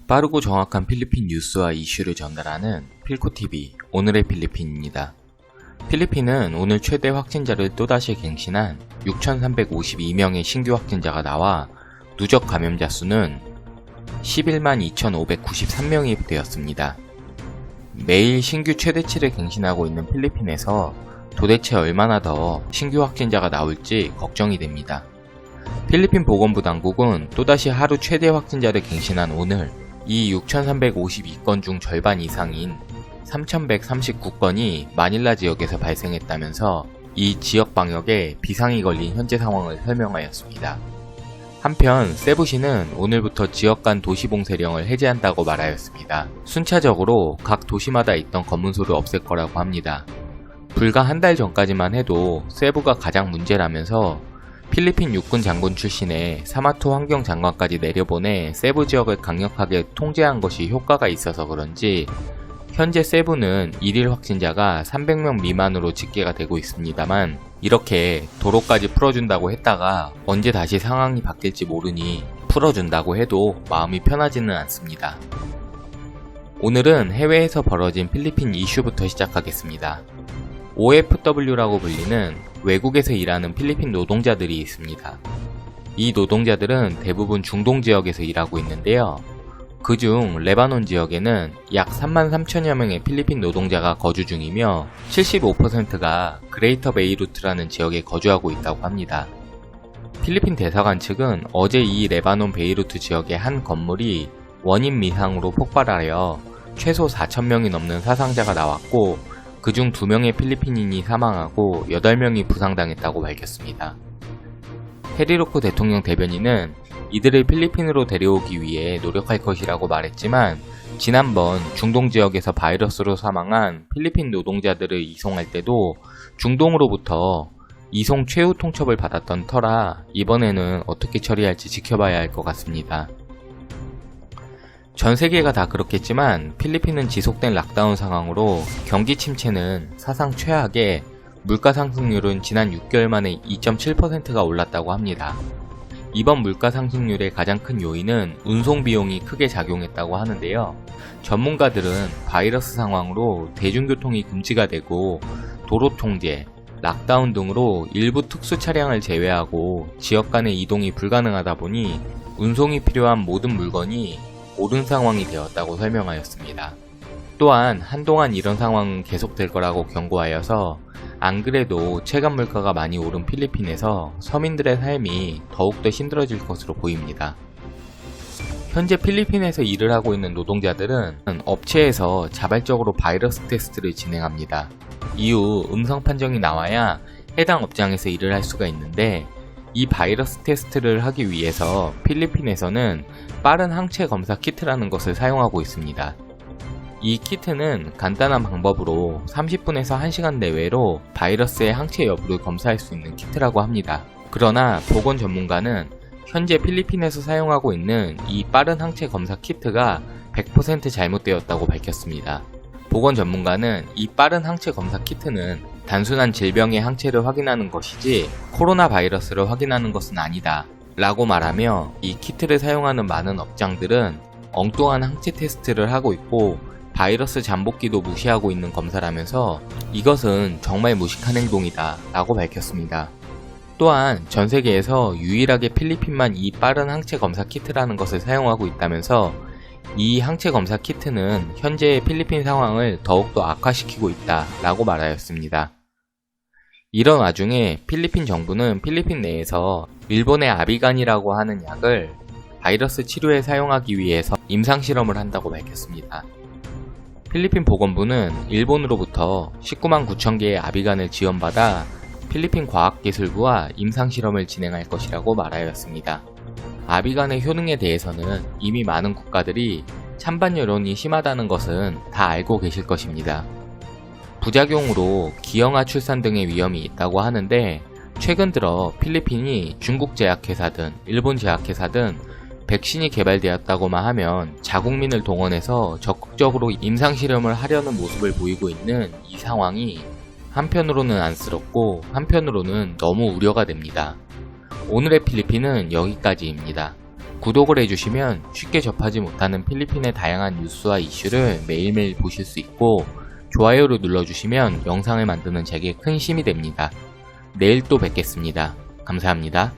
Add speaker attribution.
Speaker 1: 빠르고 정확한 필리핀 뉴스와 이슈를 전달하는 필코TV 오늘의 필리핀입니다. 필리핀은 오늘 최대 확진자를 또다시 갱신한 6,352명의 신규 확진자가 나와 누적 감염자 수는 11만 2,593명이 되었습니다. 매일 신규 최대치를 갱신하고 있는 필리핀에서 도대체 얼마나 더 신규 확진자가 나올지 걱정이 됩니다. 필리핀 보건부 당국은 또다시 하루 최대 확진자를 갱신한 오늘 이 6,352건 중 절반 이상인 3,139건이 마닐라 지역에서 발생했다면서 이 지역 방역에 비상이 걸린 현재 상황을 설명하였습니다. 한편 세부시는 오늘부터 지역 간 도시봉쇄령을 해제한다고 말하였습니다. 순차적으로 각 도시마다 있던 검문소를 없앨 거라고 합니다. 불과 한 달 전까지만 해도 세부가 가장 문제라면서 필리핀 육군 장군 출신의 사마투 환경장관까지 내려보내 세부 지역을 강력하게 통제한 것이 효과가 있어서 그런지 현재 세부는 일일 확진자가 300명 미만으로 집계가 되고 있습니다만 이렇게 도로까지 풀어준다고 했다가 언제 다시 상황이 바뀔지 모르니 풀어준다고 해도 마음이 편하지는 않습니다. 오늘은 해외에서 벌어진 필리핀 이슈부터 시작하겠습니다. OFW라고 불리는 외국에서 일하는 필리핀 노동자들이 있습니다. 이 노동자들은 대부분 중동 지역에서 일하고 있는데요. 그중 레바논 지역에는 약 3만 3천여 명의 필리핀 노동자가 거주 중이며 75%가 그레이터 베이루트라는 지역에 거주하고 있다고 합니다. 필리핀 대사관 측은 어제 이 레바논 베이루트 지역의 한 건물이 원인 미상으로 폭발하여 최소 4,000명이 넘는 사상자가 나왔고 그중 2명의 필리핀인이 사망하고 8명이 부상당했다고 밝혔습니다. 헤리로크 대통령 대변인은 이들을 필리핀으로 데려오기 위해 노력할 것이라고 말했지만 지난번 중동 지역에서 바이러스로 사망한 필리핀 노동자들을 이송할 때도 중동으로부터 이송 최후 통첩을 받았던 터라 이번에는 어떻게 처리할지 지켜봐야 할 것 같습니다. 전 세계가 다 그렇겠지만 필리핀은 지속된 락다운 상황으로 경기 침체는 사상 최악에 물가 상승률은 지난 6개월 만에 2.7%가 올랐다고 합니다. 이번 물가 상승률의 가장 큰 요인은 운송 비용이 크게 작용했다고 하는데요. 전문가들은 바이러스 상황으로 대중교통이 금지가 되고 도로 통제, 락다운 등으로 일부 특수 차량을 제외하고 지역 간의 이동이 불가능하다 보니 운송이 필요한 모든 물건이 오른 상황이 되었다고 설명하였습니다. 또한 한동안 이런 상황은 계속될 거라고 경고하여서 안 그래도 체감 물가가 많이 오른 필리핀에서 서민들의 삶이 더욱더 힘들어질 것으로 보입니다. 현재 필리핀에서 일을 하고 있는 노동자들은 업체에서 자발적으로 바이러스 테스트를 진행합니다. 이후 음성 판정이 나와야 해당 업장에서 일을 할 수가 있는데 이 바이러스 테스트를 하기 위해서 필리핀에서는 빠른 항체 검사 키트라는 것을 사용하고 있습니다. 이 키트는 간단한 방법으로 30분에서 1시간 내외로 바이러스의 항체 여부를 검사할 수 있는 키트라고 합니다. 그러나 보건 전문가는 현재 필리핀에서 사용하고 있는 이 빠른 항체 검사 키트가 100% 잘못되었다고 밝혔습니다. 보건 전문가는 이 빠른 항체 검사 키트는 단순한 질병의 항체를 확인하는 것이지 코로나 바이러스를 확인하는 것은 아니다 라고 말하며 이 키트를 사용하는 많은 업장들은 엉뚱한 항체 테스트를 하고 있고 바이러스 잠복기도 무시하고 있는 검사라면서 이것은 정말 무식한 행동이다 라고 밝혔습니다. 또한 전 세계에서 유일하게 필리핀만 이 빠른 항체 검사 키트라는 것을 사용하고 있다면서 이 항체 검사 키트는 현재의 필리핀 상황을 더욱더 악화시키고 있다 라고 말하였습니다. 이런 와중에 필리핀 정부는 필리핀 내에서 일본의 아비간이라고 하는 약을 바이러스 치료에 사용하기 위해서 임상실험을 한다고 밝혔습니다. 필리핀 보건부는 일본으로부터 19만 9천 개의 아비간을 지원받아 필리핀 과학기술부와 임상실험을 진행할 것이라고 말하였습니다. 아비간의 효능에 대해서는 이미 많은 국가들이 찬반 여론이 심하다는 것은 다 알고 계실 것입니다. 부작용으로 기형아 출산 등의 위험이 있다고 하는데 최근 들어 필리핀이 중국 제약회사든 일본 제약회사든 백신이 개발되었다고만 하면 자국민을 동원해서 적극적으로 임상실험을 하려는 모습을 보이고 있는 이 상황이 한편으로는 안쓰럽고 한편으로는 너무 우려가 됩니다. 오늘의 필리핀은 여기까지입니다. 구독을 해주시면 쉽게 접하지 못하는 필리핀의 다양한 뉴스와 이슈를 매일매일 보실 수 있고, 좋아요를 눌러주시면 영상을 만드는 제게 큰 힘이 됩니다. 내일 또 뵙겠습니다. 감사합니다.